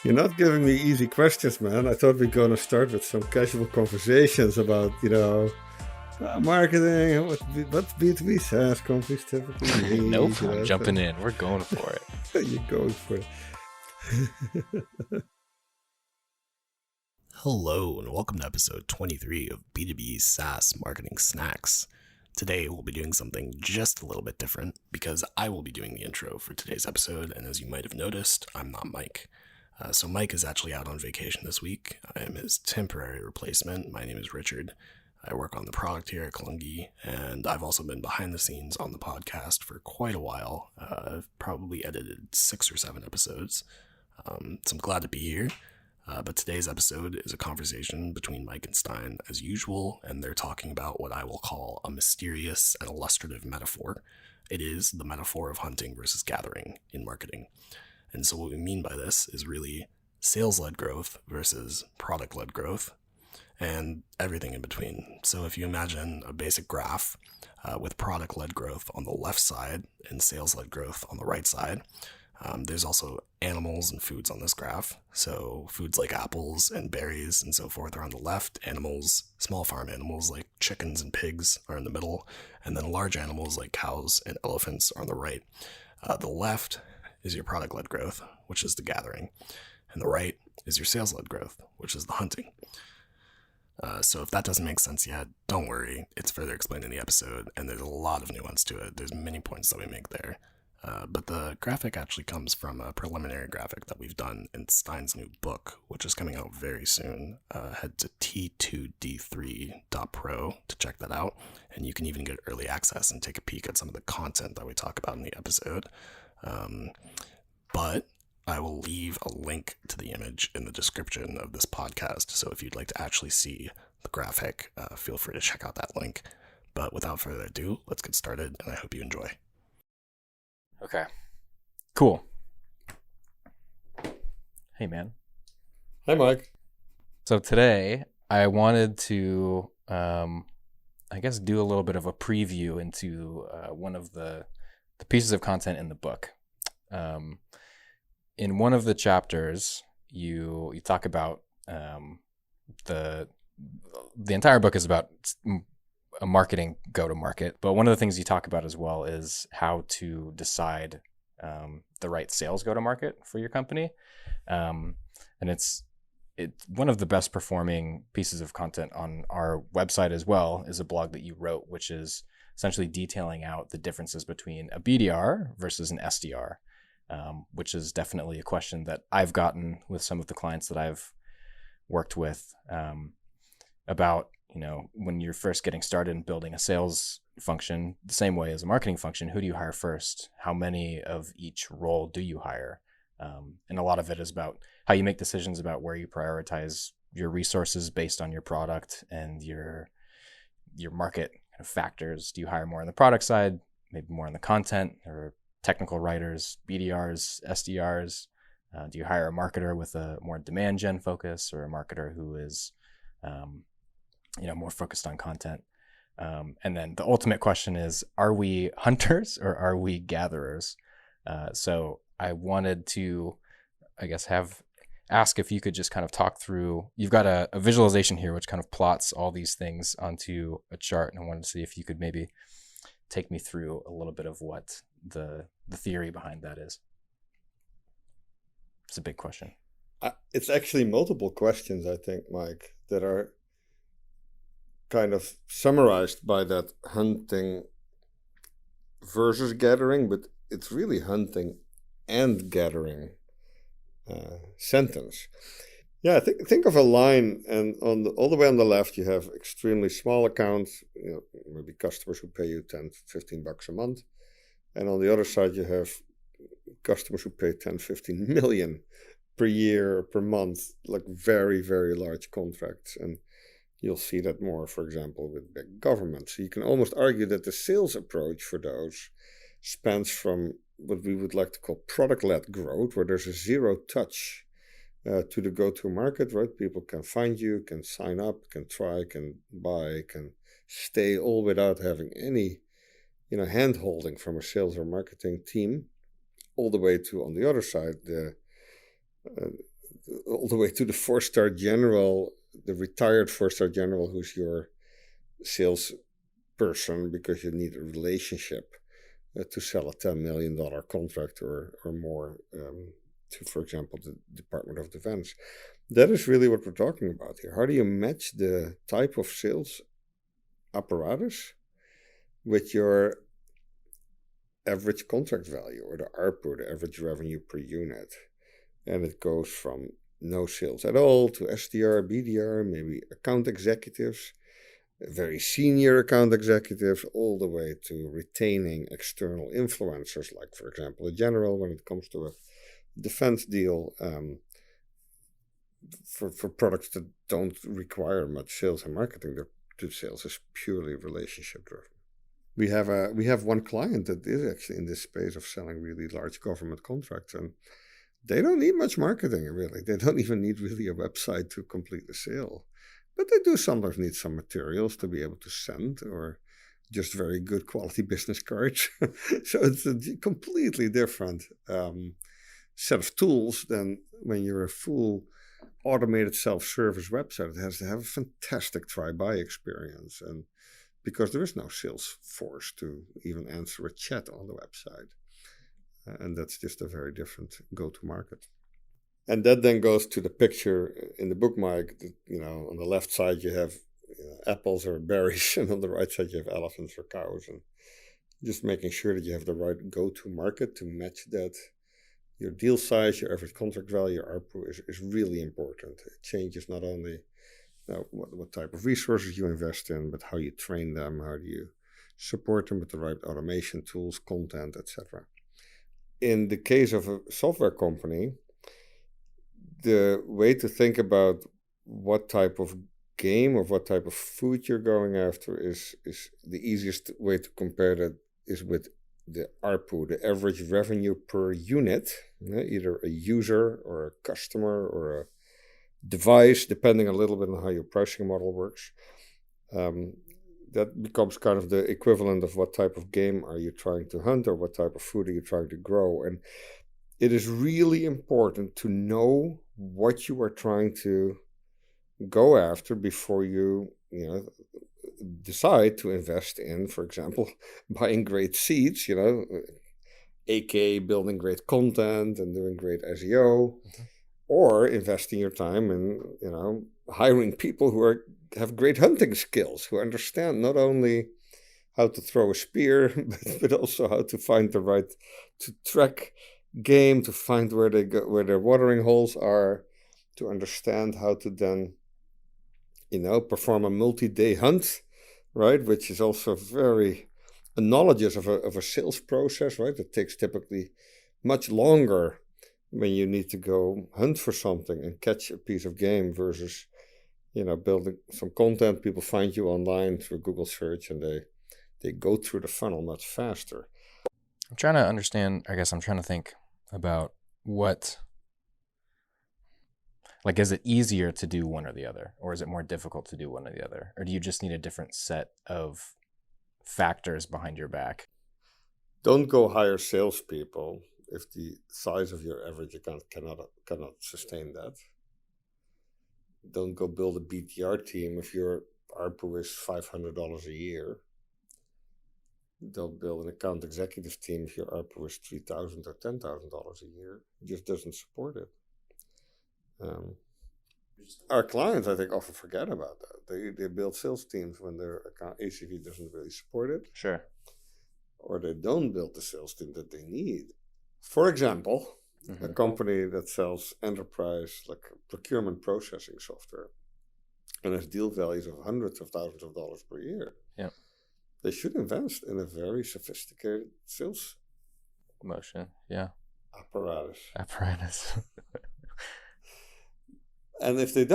You're not giving me easy questions, man. I thought we are going to start with some casual conversations about, marketing, what B2B SaaS companies typically No need. problem. Jumping in. We're going for it. You're going for it. Hello, and welcome to episode 23 of B2B SaaS Marketing Snacks. Today, we'll be doing something just a little bit different because I will be doing the intro for today's episode, and as you might have noticed, I'm not Mike. So Mike is actually out on vacation this week. I am his temporary replacement. My name is Richard. I work on the product here at Kalungi, and I've also been behind the scenes on the podcast for quite a while. I've probably edited 6 or 7 episodes, so I'm glad to be here. But today's episode is a conversation between Mike and Stijn, as usual, and they're talking about what I will call a mysterious and illustrative metaphor. It is the metaphor of hunting versus gathering in marketing. And so what we mean by this is really sales-led growth versus product-led growth, and everything in between. So if you imagine a basic graph with product-led growth on the left side and sales-led growth on the right side, there's also animals and foods on this graph. So foods like apples and berries and so forth are on the left. Animals, small farm animals like chickens and pigs are in the middle. And then large animals like cows and elephants are on the right. The left is your product-led growth, which is the gathering. And the right is your sales-led growth, which is the hunting. So if that doesn't make sense yet, don't worry. It's further explained in the episode, and there's a lot of nuance to it. There's many points that we make there. But the graphic actually comes from a preliminary graphic that we've done in Stein's new book, which is coming out very soon. Head to t2d3.pro to check that out, and you can even get early access and take a peek at some of the content that we talk about in the episode. But I will leave a link to the image in the description of this podcast, so if you'd like to actually see the graphic, feel free to check out that link. But without further ado, let's get started, and I hope you enjoy. Okay. Cool. Hey, man. Hi, Mike. So today I wanted to, do a little bit of a preview into one of the pieces of content in the book. In one of the chapters, you talk about the entire book is about a marketing go-to-market, but one of the things you talk about as well is how to decide the right sales go-to-market for your company, and it's one of the best performing pieces of content on our website as well is a blog that you wrote, which is essentially detailing out the differences between a BDR versus an SDR. Which is definitely a question that I've gotten with some of the clients that I've worked with about, when you're first getting started in building a sales function, the same way as a marketing function, who do you hire first? How many of each role do you hire? And a lot of it is about how you make decisions about where you prioritize your resources based on your product and your market kind of factors. Do you hire more on the product side, maybe more on the content, or technical writers, BDRs, SDRs? Do you hire a marketer with a more demand gen focus, or a marketer who is, more focused on content? And then the ultimate question is, are we hunters or are we gatherers? So I wanted to, ask if you could just kind of talk through, you've got a visualization here, which kind of plots all these things onto a chart. And I wanted to see if you could maybe take me through a little bit of what the theory behind that is. It's a big question. It's actually multiple questions, I think, Mike, that are kind of summarized by that hunting versus gathering, but it's really hunting and gathering sentence. Yeah, think of a line, and all the way on the left, you have extremely small accounts, maybe customers who pay you $10, $15 a month. And on the other side, you have customers who pay 10, 15 million per year or per month, like very, very large contracts. And you'll see that more, for example, with big governments. So you can almost argue that the sales approach for those spans from what we would like to call product-led growth, where there's a zero touch to the go-to market, right? People can find you, can sign up, can try, can buy, can stay, all without having any hand-holding from a sales or marketing team, all the way to, on the other side, all the way to the 4-star general, the retired 4-star general who's your sales person because you need a relationship to sell a $10 million contract or more to, for example, the Department of Defense. That is really what we're talking about here. How do you match the type of sales apparatus with your average contract value, or the ARPU, the average revenue per unit? And it goes from no sales at all to SDR, BDR, maybe account executives, very senior account executives, all the way to retaining external influencers, like, for example, a general when it comes to a defense deal, for products that don't require much sales and marketing. The sales is purely relationship driven. We have one client that is actually in this space of selling really large government contracts, and they don't need much marketing, really. They don't even need really a website to complete the sale. But they do sometimes need some materials to be able to send, or just very good quality business cards. So it's a completely different set of tools than when you're a full automated self-service website. It has to have a fantastic try-buy experience, and because there is no sales force to even answer a chat on the website. And that's just a very different go-to-market. And that then goes to the picture in the book, Mike. On the left side you have apples or berries, and on the right side you have elephants or cows. And just making sure that you have the right go-to-market to match that. Your deal size, your average contract value, your ARPU is really important. It changes not only what type of resources you invest in, but how you train them, how do you support them with the right automation tools, content, etc. In the case of a software company, the way to think about what type of game or what type of food you're going after is the easiest way to compare that is with the ARPU, the average revenue per unit, either a user or a customer or a device, depending a little bit on how your pricing model works. That becomes kind of the equivalent of what type of game are you trying to hunt, or what type of food are you trying to grow. And it is really important to know what you are trying to go after before you decide to invest in, for example, buying great seeds, aka building great content and doing great SEO, or investing your time in, hiring people who have great hunting skills, who understand not only how to throw a spear, but also how to find to track game, to find where their watering holes are, to understand how to then, perform a multi-day hunt, right? Which is also very analogous of a sales process, right? It takes typically much longer when you need to go hunt for something and catch a piece of game versus, building some content. People find you online through Google search, and they go through the funnel much faster. I'm trying to understand, I guess I'm trying to think about is it easier to do one or the other, or is it more difficult to do one or the other? Or do you just need a different set of factors behind your back? Don't go hire salespeople if the size of your average account cannot sustain that. Don't go build a BTR team if your ARPU is $500 a year. Don't build an account executive team if your ARPU is $3,000 or $10,000 a year. It just doesn't support it. Our clients, I think, often forget about that. They build sales teams when their account ACV doesn't really support it. Sure. Or they don't build the sales team that they need. For example, a company that sells enterprise, like procurement processing software, and has deal values of hundreds of thousands of dollars per year. Yeah. They should invest in a very sophisticated sales motion. Yeah. Apparatus. And if they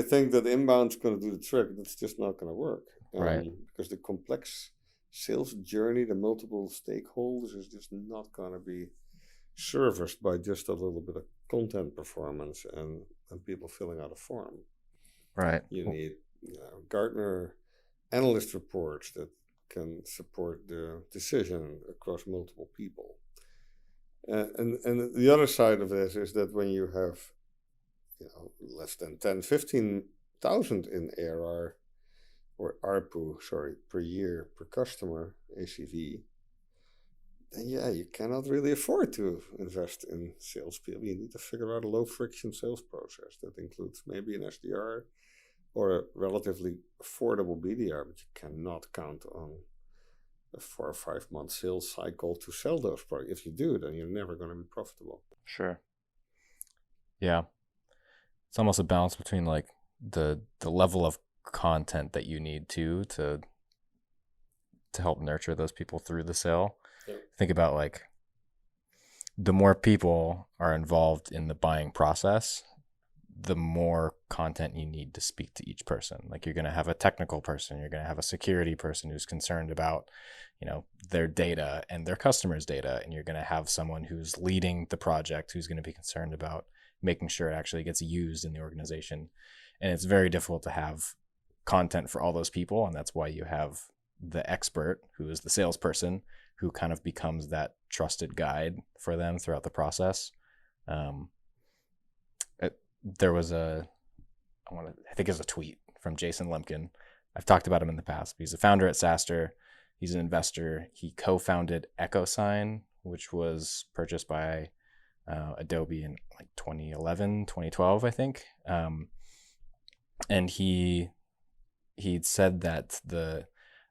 think that inbound is going to do the trick, that's just not going to work. Right. Because the complex sales journey, the multiple stakeholders, is just not going to be serviced by just a little bit of content performance and people filling out a form. Right. You need Gartner analyst reports that can support the decision across multiple people. And the other side of this is that when you have less than 10, 15,000 in ARR or ARPU, per year, per customer, ACV, then you cannot really afford to invest in salespeople. You need to figure out a low friction sales process that includes maybe an SDR or a relatively affordable BDR, but you cannot count on a 4 or 5 month sales cycle to sell those products. If you do, then you're never going to be profitable. Sure. Yeah. It's almost a balance between like the level of content that you need to help nurture those people through the sale. Yep. Think about like the more people are involved in the buying process, the more content you need to speak to each person. Like you're going to have a technical person, you're going to have a security person who's concerned about, their data and their customers' data. And you're going to have someone who's leading the project who's going to be concerned about making sure it actually gets used in the organization. And it's very difficult to have content for all those people. And that's why you have the expert, who is the salesperson, who kind of becomes that trusted guide for them throughout the process. There was I think it was a tweet from Jason Lemkin. I've talked about him in the past. He's a founder at SaaStr. He's an investor. He co-founded EchoSign, which was purchased by Adobe in like 2011, 2012, I think. And he'd said that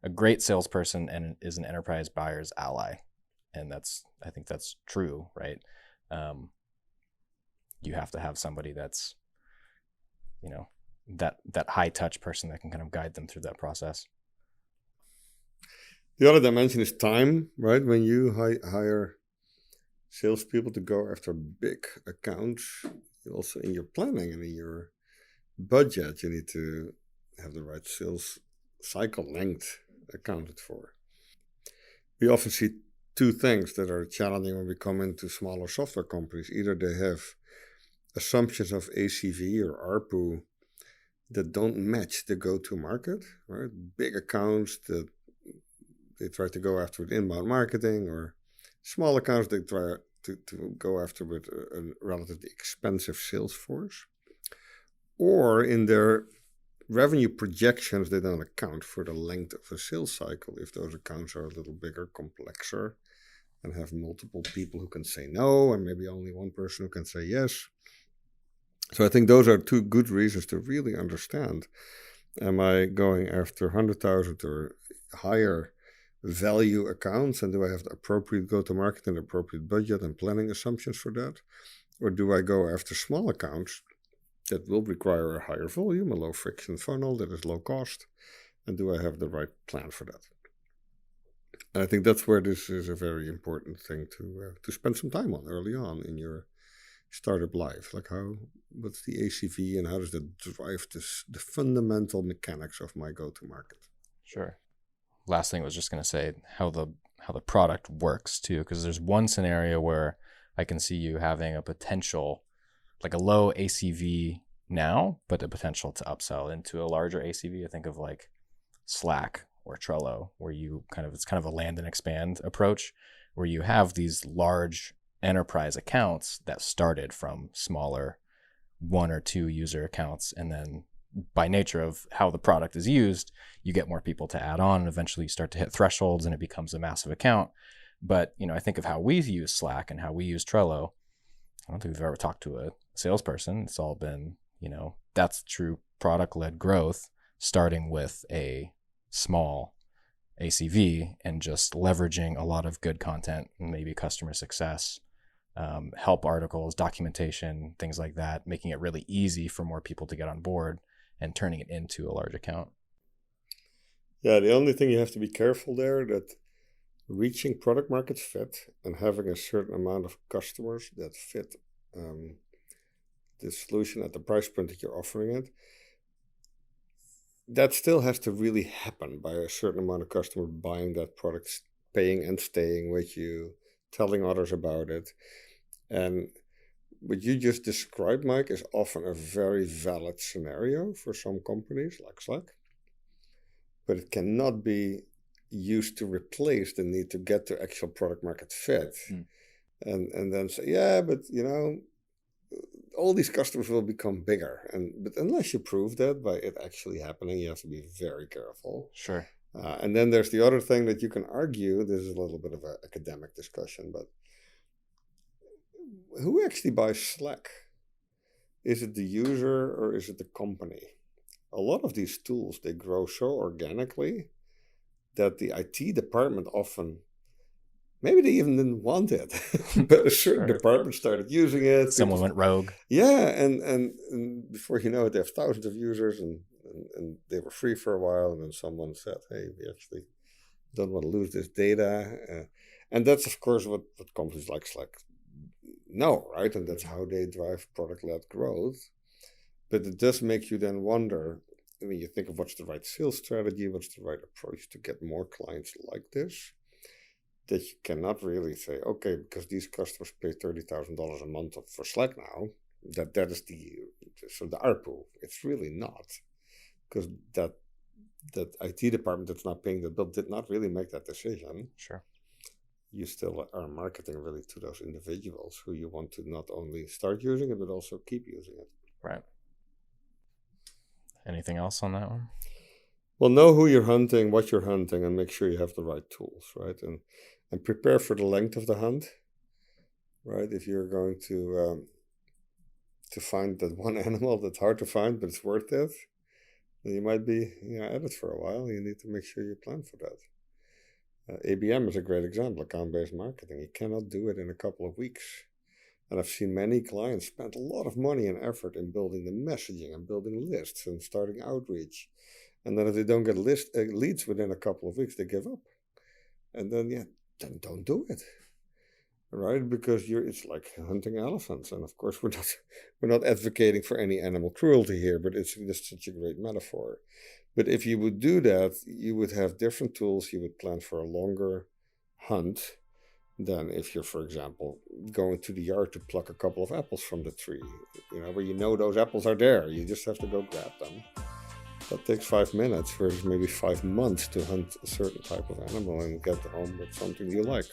a great salesperson is an enterprise buyer's ally. And I think that's true, right? You have to have somebody that's, that high touch person that can kind of guide them through that process. The other dimension is time, right? When you hire salespeople to go after big accounts, also in your planning and in your budget, you need to have the right sales cycle length accounted for. We often see two things that are challenging when we come into smaller software companies. Either they have assumptions of ACV or ARPU that don't match the go-to market, right? Big accounts that they try to go after with inbound marketing, or small accounts they try to go after with a relatively expensive sales force. Or in their revenue projections, they don't account for the length of a sales cycle. If those accounts are a little bigger, complexer, and have multiple people who can say no, and maybe only one person who can say yes. So I think those are two good reasons to really understand, am I going after 100,000 or higher value accounts, and do I have the appropriate go-to-market and appropriate budget and planning assumptions for that? Or do I go after small accounts that will require a higher volume, a low friction funnel that is low cost, and do I have the right plan for that? And I think that's where this is a very important thing to spend some time on early on in your startup life. Like what's the ACV and how does that drive the fundamental mechanics of my go-to-market? Sure. Last thing I was just going to say how the product works too, because there's one scenario where I can see you having a potential, like a low ACV now, but the potential to upsell into a larger ACV. I think of like Slack or Trello, where it's kind of a land and expand approach, where you have these large enterprise accounts that started from smaller 1 or 2 user accounts, and then by nature of how the product is used, you get more people to add on, and eventually you start to hit thresholds and it becomes a massive account. But I think of how we use Slack and how we use Trello. I don't think we've ever talked to a salesperson. It's all been, that's true product-led growth, starting with a small ACV and just leveraging a lot of good content, maybe customer success, help articles, documentation, things like that, making it really easy for more people to get on board and turning it into a large account. Yeah, the only thing you have to be careful there, that reaching product market fit and having a certain amount of customers that fit the solution at the price point that you're offering it, that still has to really happen by a certain amount of customers buying that product, paying and staying with you, telling others about it. And what you just described, Mike, is often a very valid scenario for some companies like Slack, but it cannot be used to replace the need to get to actual product market fit. And then say, yeah, but all these customers will become bigger. But unless you prove that by it actually happening, you have to be very careful. Sure. And then there's the other thing that you can argue. This is a little bit of an academic discussion, but who actually buys Slack? Is it the user or is it the company? A lot of these tools, they grow so organically that the IT department often, maybe they even didn't want it, but a certain department started using it. Someone went rogue. Yeah, and before you know it, they have thousands of users, and they were free for a while, and then someone said, hey, we actually don't want to lose this data. And that's, of course, what companies like Slack know, right? And that's how they drive product-led growth. But it does make you then wonder, when you think of what's the right sales strategy, what's the right approach to get more clients like this, that you cannot really say, okay, because these customers pay $30,000 a month for Slack now, that is the ARPU. It's really not, because that IT department that's not paying the bill did not really make that decision. Sure. You still are marketing really to those individuals who you want to not only start using it, but also keep using it. Right. Anything else on that one? Well, know who you're hunting, what you're hunting, and make sure you have the right tools, right? And prepare for the length of the hunt, right? If you're going to find that one animal that's hard to find, but it's worth it, then you might be at it for a while. You need to make sure you plan for that. ABM is a great example, account-based marketing. You cannot do it in a couple of weeks. And I've seen many clients spend a lot of money and effort in building the messaging and building lists and starting outreach. And then if they don't get leads within a couple of weeks, they give up. And then, then don't do it, right? Because it's like hunting elephants. And of course, we're not advocating for any animal cruelty here, but it's just such a great metaphor. But if you would do that, you would have different tools. You would plan for a longer hunt than if you're, for example, going to the yard to pluck a couple of apples from the tree, where those apples are there. You just have to go grab them. That takes 5 minutes versus maybe 5 months to hunt a certain type of animal and get home with something you like.